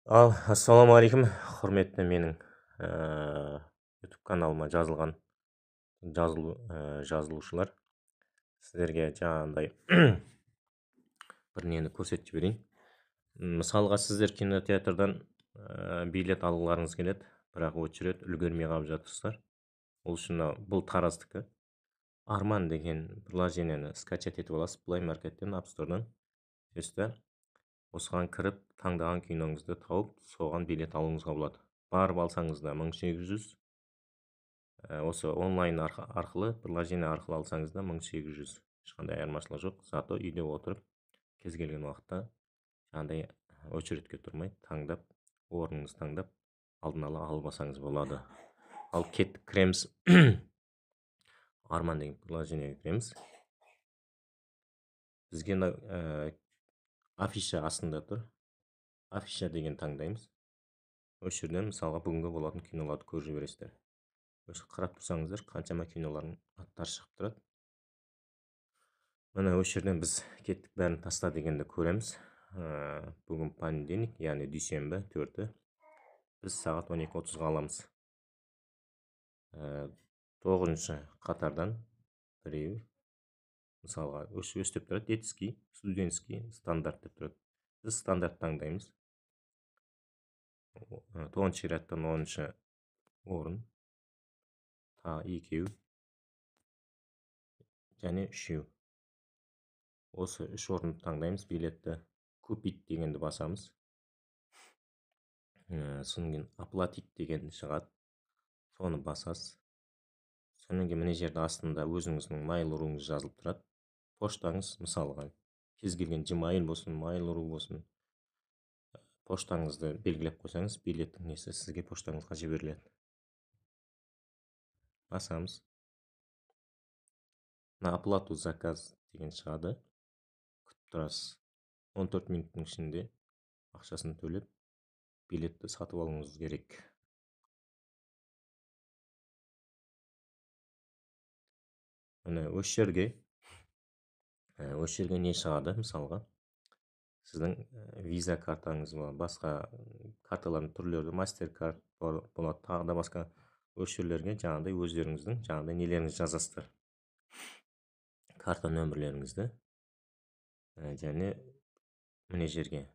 Ассалаумағалейкум, құрметті менің YouTube каналыма жазылушылар. Сіздерге жаңағындай бір нені көрсетіп жіберейін. Мысалға, сіздер кинотеатрдан билет алғыларыңыз келеді, бірақ очередь үлгермей қалып жатырсыздар. Ол үшін бұл тараздікі. Арман деген приложениені скачать етіп аласыз Play Market'тен, App Store'дан. Осыған кіріп, таңдаған киноңызды тауып, соған билет алуыңызға болады. Барып алсаңыз да 1800, осы онлайн арқылы, приложение арқылы алсаңыз да 1800. Ешқандай айырмашылық жоқ. Зато үйде отырып, кез келген уақытта жаңағыдай очередьке тұрмай, таңдап, орныңызды таңдап, алдын ала алып алсаңыз болады. Ал кіреміз. Арман деген приложениеге кіреміз. Бізге афиша астында тұр. Афиша деген таңдаймыз. Осы жерден мысалға бүгінгі болатын киноларды көріп жібересіздер. Осы қарап тұрсаңыздар, қаншама кинолардың аттары шығып тұрады. Міне осы жерден біз кеттік, бәрін таста дегенді көреміз. Бүгін понедельник, яғни дүйсенбі 4-і. Біз сағат 12:30-ға аламыз. 9-шы қатардан біреу, мысалға, өстіп тұрады, детский, студентский, стандарт деп тұрады. Біз стандарт таңдаймыз. 9-шы рядтан 10-шы орын, екеу және үшеу. Осы үш орынды таңдаймыз, билетті купить дегенді басамыз. Содан кейін оплатить деген шығады, соны басасыз. Содан кейін мына жерде астында өзіңіздің mail.ru-ңыз жазылып тұрады. Поштаңыз, мысалға, кез келген Gmail болсын, mail.ru болсын, поштаңызды белгілеп қойсаңыз, билеттің несі сізге поштаңызға жіберіледі. Басамыз. На оплату заказ деген шығады. Күтіп тұрасыз. 14 минуттың ішінде ақшасын төлеп, билетті сатып алуыңыз керек. Міне осы жерге не шығады, мысалға, сіздің виза картаңыз бар, басқа карталардың түрлері, MasterCard болады, тағы да басқа. Осы жерлерге жаңағыдай өздеріңіздің жаңағыдай нелеріңізді жазасыздар. Карта нөмірлеріңізді және міне жерге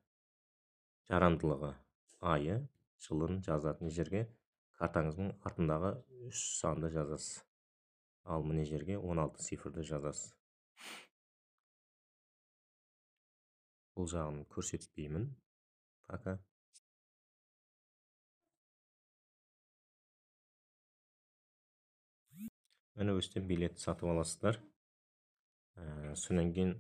жарамдылығы айы, жылын жазатын жерге картаңыздың артындағы 3 санды жазасыз. Ал міне жерге 16 цифрды жазасыз. Бұл жағын көрсетпеймін. Пока. Міне өстен билет сатып аласыздар. Содан кейін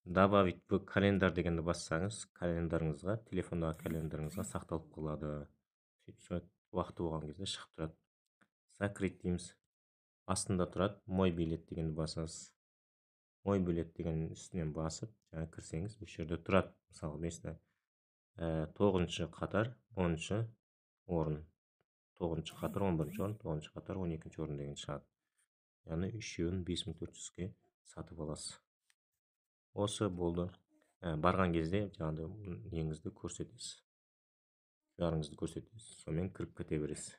добавить в календар дегенді бассаңыз, календарыңызға, телефондағы календарыңызға сақталып қалады. Уақыты болған кезде шығып тұрады. Закрыть дейміз. Астында тұрады, мой билет дегенді басасыз. Мой билет деген үстінен басып, жаңа кірсеңіз, осы жерде тұрады. Мысалы, mesela 9-шы қатар 10-шы орын, 9-шы қатар 11-шы орын, 9-шы қатар 12-шы орын деген шығады. Яғни үшеуін 5400-ге сатып аласыз. Осы болды. Барған кезде жаңағыдай неңізді көрсетесіз. Жарыңызды көрсетесіз. Сонымен кіріп кете бересіз.